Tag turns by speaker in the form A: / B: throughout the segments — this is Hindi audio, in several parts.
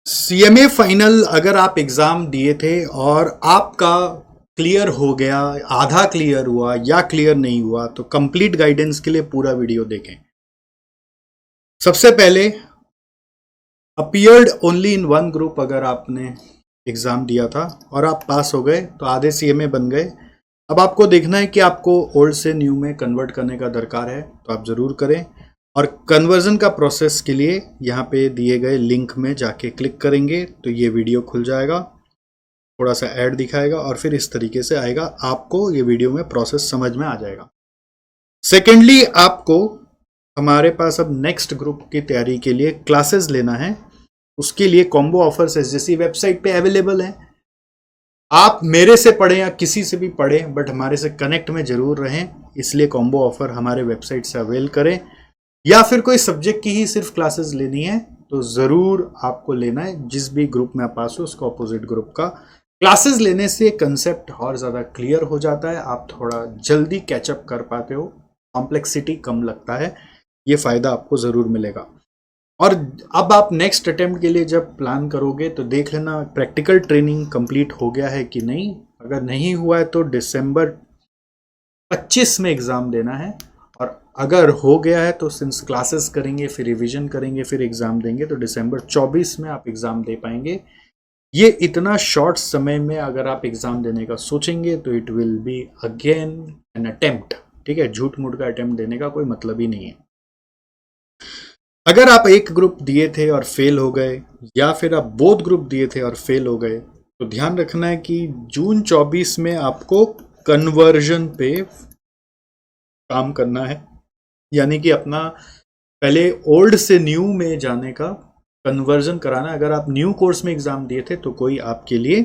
A: सीएमए फाइनल अगर आप एग्जाम दिए थे और आपका क्लियर हो गया, आधा क्लियर हुआ या क्लियर नहीं हुआ, तो कंप्लीट गाइडेंस के लिए पूरा वीडियो देखें। सबसे पहले appeared only in one group, अगर आपने एग्जाम दिया था और आप पास हो गए तो आधे सीएमए बन गए। अब आपको देखना है कि आपको ओल्ड से न्यू में कन्वर्ट करने का दरकार है, तो आप ज़रूर करें। और कन्वर्जन का प्रोसेस के लिए यहाँ पे दिए गए लिंक में जाके क्लिक करेंगे तो ये वीडियो खुल जाएगा, थोड़ा सा ऐड दिखाएगा और फिर इस तरीके से आएगा, आपको ये वीडियो में प्रोसेस समझ में आ जाएगा। सेकेंडली, आपको हमारे पास अब नेक्स्ट ग्रुप की तैयारी के लिए क्लासेस लेना है। उसके लिए कॉम्बो ऑफर्स एसजेसी वेबसाइट पे अवेलेबल है। आप मेरे से पढ़ें या किसी से भी पढ़ें, बट हमारे से कनेक्ट में जरूर रहें, इसलिए कॉम्बो ऑफर हमारे वेबसाइट से अवेल करें। या फिर कोई सब्जेक्ट की ही सिर्फ क्लासेस लेनी है तो ज़रूर आपको लेना है, जिस भी ग्रुप में आप पास हो उसका अपोजिट ग्रुप का क्लासेस लेने से कंसेप्ट और ज़्यादा क्लियर हो जाता है, आप थोड़ा जल्दी कैचअप कर पाते हो, कॉम्प्लेक्सिटी कम लगता है, ये फ़ायदा आपको ज़रूर मिलेगा। और अब आप नेक्स्ट अटेम्प्ट के लिए जब प्लान करोगे तो देख लेना प्रैक्टिकल ट्रेनिंग कंप्लीट हो गया है कि नहीं। अगर नहीं हुआ है तो दिसंबर 25 में एग्ज़ाम देना है, और अगर हो गया है तो सिंस क्लासेस करेंगे, फिर रिवीजन करेंगे, फिर एग्ज़ाम देंगे, तो दिसंबर 24 में आप एग्ज़ाम दे पाएंगे। ये इतना शॉर्ट समय में अगर आप एग्ज़ाम देने का सोचेंगे तो it will be again an attempt, ठीक है, झूठ मूठ का अटेम्प्ट देने का कोई मतलब ही नहीं है। अगर आप एक ग्रुप दिए थे और फेल हो गए, या फिर आप बोथ ग्रुप दिए थे और फेल हो गए, तो ध्यान रखना है कि जून 24 में आपको कन्वर्जन पे काम करना है, यानी कि अपना पहले ओल्ड से न्यू में जाने का कन्वर्जन कराना। अगर आप न्यू कोर्स में एग्जाम दिए थे तो कोई आपके लिए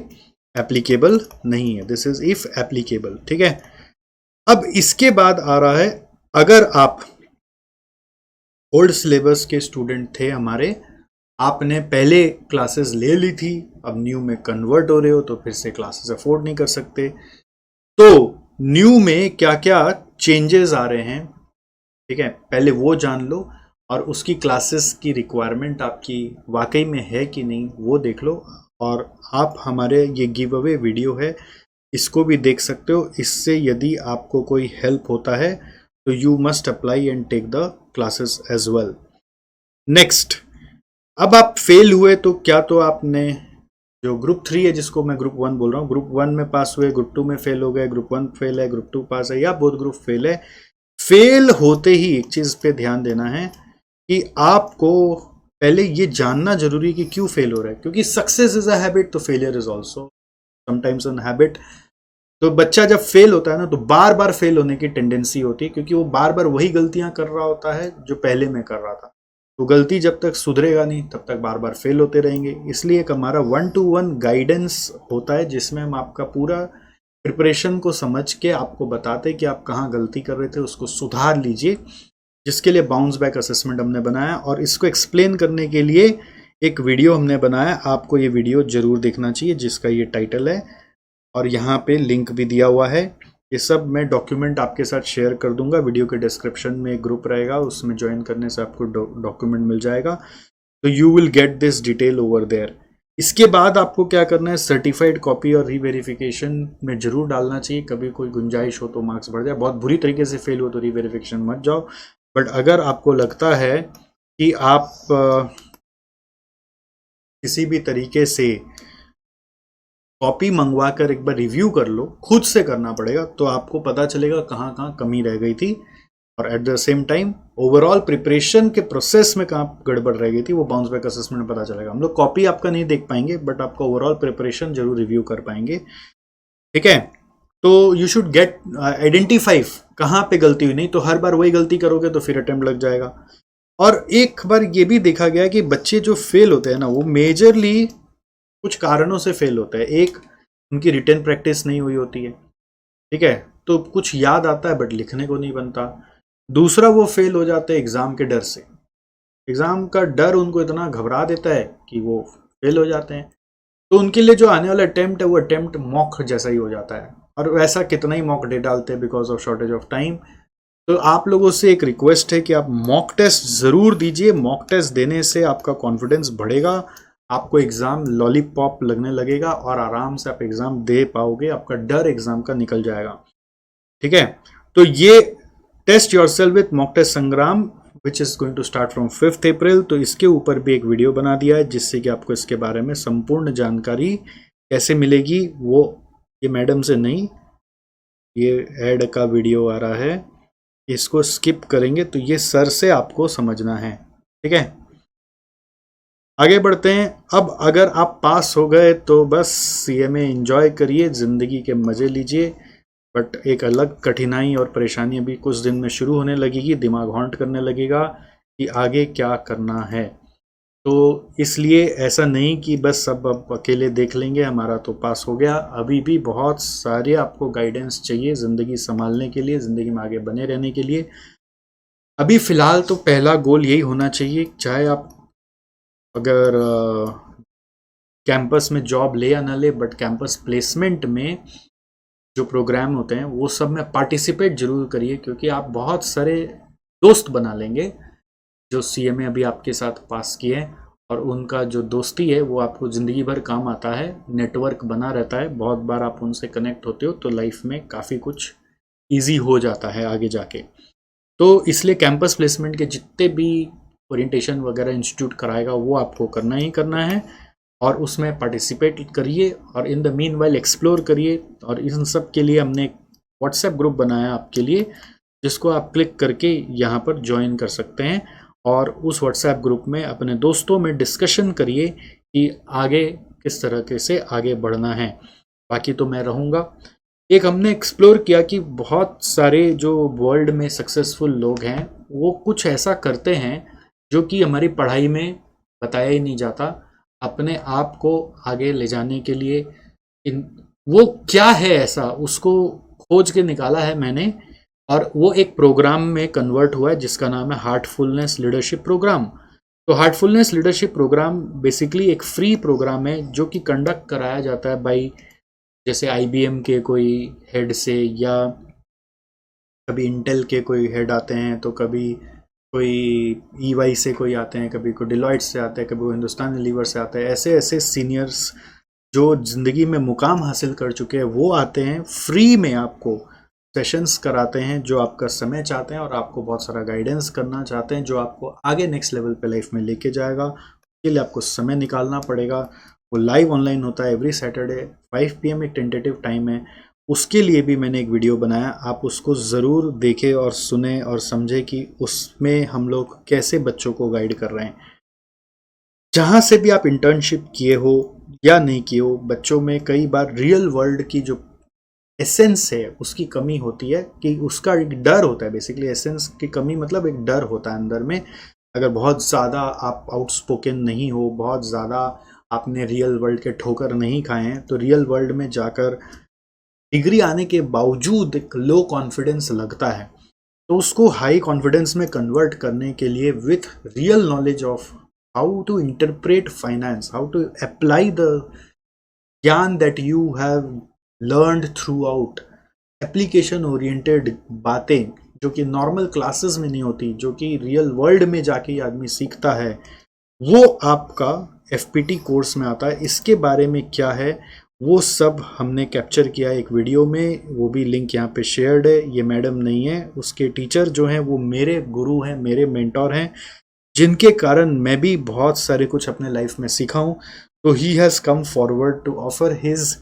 A: एप्लीकेबल नहीं है, दिस इज इफ एप्लीकेबल, ठीक है। अब इसके बाद आ रहा है, अगर आप ओल्ड सिलेबस के स्टूडेंट थे हमारे, आपने पहले क्लासेस ले ली थी, अब न्यू में कन्वर्ट हो रहे हो तो फिर से क्लासेस अफोर्ड नहीं कर सकते, तो न्यू में क्या क्या चेंजेस आ रहे हैं, ठीक है, पहले वो जान लो, और उसकी क्लासेस की रिक्वायरमेंट आपकी वाकई में है कि नहीं वो देख लो। और आप हमारे ये गिव अवे वीडियो है, इसको भी देख सकते हो। इससे यदि आपको कोई हेल्प होता है तो you must apply and take the classes as well. Next, अब आप फेल हुए तो क्या, तो आपने जो ग्रुप 3 है, जिसको मैं ग्रुप 1 बोल रहा हूँ, ग्रुप 1 में पास हुए, ग्रुप 2 में फेल हो गए, ग्रुप 1 फेल है, ग्रुप 2 पास है, या बोथ ग्रुप फेल है। फेल होते ही एक चीज पे ध्यान देना है कि आपको पहले ये जानना जरूरी है कि क्यों फेल हो रहा है, क्योंकि सक्सेस इज अ हैबिट तो failure is also sometimes an habit. तो बच्चा जब फेल होता है ना, तो बार बार फेल होने की टेंडेंसी होती है, क्योंकि वो बार बार वही गलतियां कर रहा होता है जो पहले में कर रहा था। तो गलती जब तक सुधरेगा नहीं तब तक बार बार फेल होते रहेंगे। इसलिए एक हमारा 1-to-1 गाइडेंस होता है, जिसमें हम आपका पूरा प्रिपरेशन को समझ के आपको बताते हैं कि आप कहाँ गलती कर रहे थे, उसको सुधार लीजिए, जिसके लिए बाउंस बैक असेसमेंट हमने बनाया। और इसको एक्सप्लेन करने के लिए एक वीडियो हमने बनाया, आपको ये वीडियो जरूर देखना चाहिए, जिसका ये टाइटल है, और यहाँ पे लिंक भी दिया हुआ है। ये सब मैं डॉक्यूमेंट आपके साथ शेयर कर दूंगा, वीडियो के डिस्क्रिप्शन में एक ग्रुप रहेगा, उसमें ज्वाइन करने से आपको डॉक्यूमेंट मिल जाएगा, तो you will get this detail over there. इसके बाद आपको क्या करना है, सर्टिफाइड कॉपी और रीवेरिफिकेशन में जरूर डालना चाहिए। कभी कोई गुंजाइश हो तो मार्क्स बढ़ जाए, बहुत बुरी तरीके से फेल हो तो रीवेरिफिकेशन मत जाओ। बट अगर आपको लगता है कि आप किसी भी तरीके से कॉपी मंगवा कर एक बार रिव्यू कर लो, खुद से करना पड़ेगा, तो आपको पता चलेगा कहाँ कहाँ कमी रह गई थी, और at the same time overall preparation के प्रोसेस में कहाँ गड़बड़ रह गई थी, वो बाउंस बैक असेसमेंट में पता चलेगा। हम लोग कॉपी आपका नहीं देख पाएंगे, बट आपका ओवरऑल प्रिपरेशन जरूर रिव्यू कर पाएंगे, ठीक है। तो यू शुड गेट आइडेंटिफाई कहाँ पे गलती हुई, नहीं तो हर बार वही गलती करोगे तो फिर अटेम्प्ट लग जाएगा। और एक बार ये भी देखा गया कि बच्चे जो फेल होते हैं ना, वो मेजरली कुछ कारणों से फेल होता है। एक, उनकी रिटन प्रैक्टिस नहीं हुई होती है, ठीक है, तो कुछ याद आता है बट लिखने को नहीं बनता। दूसरा, वो फेल हो जाते हैं एग्जाम के डर से, एग्जाम का डर उनको इतना घबरा देता है कि वो फेल हो जाते हैं। तो उनके लिए जो आने वाला अटेम्प्ट है वो अटेम्प्ट मॉक जैसा ही हो जाता है, और वैसा कितना ही मॉक दे डालते हैं because of shortage of time. तो आप लोगों से एक रिक्वेस्ट है कि आप मॉक टेस्ट ज़रूर दीजिए, मॉक टेस्ट देने से आपका कॉन्फिडेंस बढ़ेगा, आपको एग्ज़ाम लॉलीपॉप लगने लगेगा और आराम से आप एग्ज़ाम दे पाओगे, आपका डर एग्ज़ाम का निकल जाएगा। ठीक है, तो ये test yourself with mock test Sangram which is going to start from 5 April, तो इसके ऊपर भी एक वीडियो बना दिया है जिससे कि आपको इसके बारे में संपूर्ण जानकारी कैसे मिलेगी। वो ये मैडम से नहीं, ये ऐड का वीडियो आ रहा है, इसको स्किप करेंगे तो ये सर से आपको समझना है। ठीक है, आगे बढ़ते हैं। अब अगर आप पास हो गए तो बस सीएमए एंजॉय करिए, ज़िंदगी के मज़े लीजिए, बट एक अलग कठिनाई और परेशानी अभी कुछ दिन में शुरू होने लगेगी, दिमाग हॉन्ट करने लगेगा कि आगे क्या करना है। तो इसलिए ऐसा नहीं कि बस सब अब अकेले देख लेंगे हमारा तो पास हो गया, अभी भी बहुत सारे आपको गाइडेंस चाहिए ज़िंदगी संभालने के लिए, ज़िंदगी में आगे बने रहने के लिए। अभी फ़िलहाल तो पहला गोल यही होना चाहिए, चाहे आप अगर कैंपस में जॉब ले या ना ले, बट कैंपस प्लेसमेंट में जो प्रोग्राम होते हैं वो सब में पार्टिसिपेट जरूर करिए, क्योंकि आप बहुत सारे दोस्त बना लेंगे जो सीएमए अभी आपके साथ पास किए हैं, और उनका जो दोस्ती है वो आपको ज़िंदगी भर काम आता है, नेटवर्क बना रहता है, बहुत बार आप उनसे कनेक्ट होते हो तो लाइफ में काफ़ी कुछ ईजी हो जाता है आगे जाके। तो इसलिए कैंपस प्लेसमेंट के जितने भी ओरिएंटेशन वगैरह इंस्टीट्यूट कराएगा वो आपको करना ही करना है, और उसमें पार्टिसिपेट करिए और in the mean while explore करिए। और इन सब के लिए हमने एक व्हाट्सएप ग्रुप बनाया आपके लिए, जिसको आप क्लिक करके यहाँ पर ज्वाइन कर सकते हैं, और उस व्हाट्सएप ग्रुप में अपने दोस्तों में डिस्कशन करिए कि आगे किस तरह से आगे बढ़ना है। बाकी तो मैं रहूँगा। एक हमने एक्सप्लोर किया कि बहुत सारे जो वर्ल्ड में सक्सेसफुल लोग हैं वो कुछ ऐसा करते हैं जो कि हमारी पढ़ाई में बताया ही नहीं जाता, अपने आप को आगे ले जाने के लिए। वो क्या है ऐसा, उसको खोज के निकाला है मैंने, और वो एक प्रोग्राम में कन्वर्ट हुआ है जिसका नाम है हार्टफुलनेस लीडरशिप प्रोग्राम। तो हार्टफुलनेस लीडरशिप प्रोग्राम बेसिकली एक फ्री प्रोग्राम है जो कि कंडक्ट कराया जाता है बाई, जैसे आईबीएम के कोई हेड से, या कभी इंटेल के कोई हेड आते हैं, तो कभी कोई ईवाई से कोई आते हैं, कभी कोई डिलॉयट से आते हैं, कभी वो हिंदुस्तान लीवर से आते हैं। ऐसे ऐसे सीनियर्स जो ज़िंदगी में मुकाम हासिल कर चुके हैं वो आते हैं, फ्री में आपको सेशंस कराते हैं जो आपका समय चाहते हैं और आपको बहुत सारा गाइडेंस करना चाहते हैं जो आपको आगे नेक्स्ट लेवल पे लाइफ में लेके जाएगा। उसके लिए आपको समय निकालना पड़ेगा। वो लाइव ऑनलाइन होता है एवरी सैटरडे 5 PM, एक टेंटेटिव टाइम है। उसके लिए भी मैंने एक वीडियो बनाया, आप उसको ज़रूर देखें और सुने और समझें कि उसमें हम लोग कैसे बच्चों को गाइड कर रहे हैं। जहाँ से भी आप इंटर्नशिप किए हो या नहीं किए हो, बच्चों में कई बार रियल वर्ल्ड की जो एसेंस है उसकी कमी होती है, कि उसका एक डर होता है। बेसिकली एसेंस की कमी मतलब एक डर होता है अंदर में। अगर बहुत ज़्यादा आप आउटस्पोकन नहीं हो, बहुत ज़्यादा आपने रियल वर्ल्ड के ठोकर नहीं खाए हैं, तो रियल वर्ल्ड में जाकर डिग्री आने के बावजूद एक लो कॉन्फिडेंस लगता है। तो उसको हाई कॉन्फिडेंस में कन्वर्ट करने के लिए with real knowledge of how to interpret finance, how to apply the gyan that you have learned throughout, application oriented बातें जो कि नॉर्मल क्लासेस में नहीं होती, जो कि रियल वर्ल्ड में जाके आदमी सीखता है, वो आपका एफपीटी कोर्स में आता है। इसके बारे में क्या है वो सब हमने कैप्चर किया है एक वीडियो में, वो भी लिंक यहाँ पे शेयर्ड है। ये मैडम नहीं है, उसके टीचर जो हैं वो मेरे गुरु हैं, मेरे मेंटोर हैं, जिनके कारण मैं भी बहुत सारे कुछ अपने लाइफ में सीखा हूँ। तो he has come forward to offer his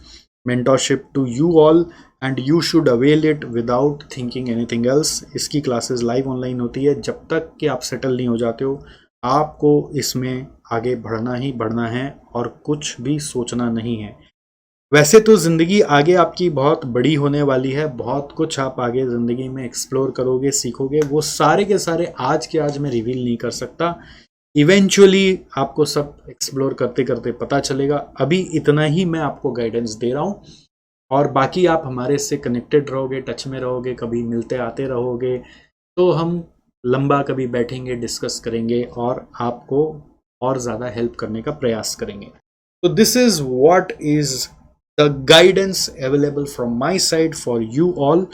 A: mentorship to you all and you should avail it without thinking anything else। इसकी क्लासेस लाइव ऑनलाइन होती है, जब तक कि आप सेटल नहीं हो जाते हो आपको इसमें आगे बढ़ना ही बढ़ना है और कुछ भी सोचना नहीं है। वैसे तो ज़िंदगी आगे आपकी बहुत बड़ी होने वाली है, बहुत कुछ आप आगे ज़िंदगी में एक्सप्लोर करोगे, सीखोगे, वो सारे के सारे आज के आज मैं रिवील नहीं कर सकता। इवेंचुअली आपको सब एक्सप्लोर करते करते पता चलेगा। अभी इतना ही मैं आपको गाइडेंस दे रहा हूँ, और बाकी आप हमारे से कनेक्टेड रहोगे, टच में रहोगे, कभी मिलते आते रहोगे, तो हम लंबा कभी बैठेंगे, डिस्कस करेंगे और आपको और ज़्यादा हेल्प करने का प्रयास करेंगे। तो this is what is the guidance available from my side for you all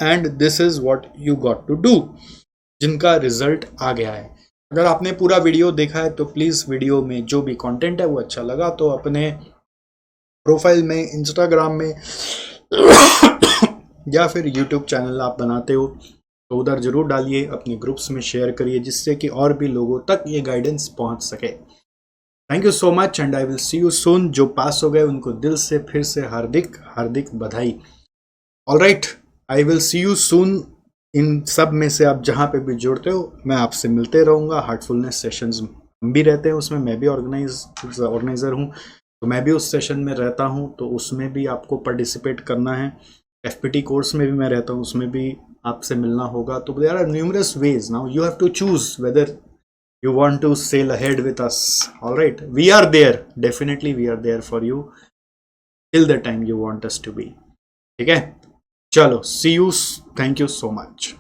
A: and this is what you got to do, जिनका रिजल्ट आ गया है। अगर आपने पूरा वीडियो देखा है तो प्लीज़ वीडियो में जो भी कंटेंट है वो अच्छा लगा तो अपने प्रोफाइल में, इंस्टाग्राम में या फिर यूट्यूब चैनल आप बनाते हो तो उधर जरूर डालिए, अपने ग्रुप्स में शेयर करिए जिससे कि और भी लोगों तक ये गाइडेंस पहुंच सके। Thank you so much and I will see you सून। जो पास हो गए उनको दिल से फिर से हार्दिक हार्दिक बधाई। Alright, I will see you soon. इन सब में से आप जहाँ पे भी जुड़ते हो मैं आपसे मिलते रहूँगा। हार्टफुलनेस सेशंस हम भी रहते हैं उसमें, मैं भी ऑर्गेनाइज़र हूँ तो मैं भी उस सेशन में रहता हूँ, तो उसमें भी आपको पार्टिसिपेट करना है। FPT कोर्स में भी मैं रहता हूँ, उसमें भी आपसे मिलना होगा। तो there are numerous ways, now you have to choose whether you want to sail ahead with us. All right, we are there, definitely we are there for you till the time you want us to be. ठीक है, चलो, see you, thank you so much.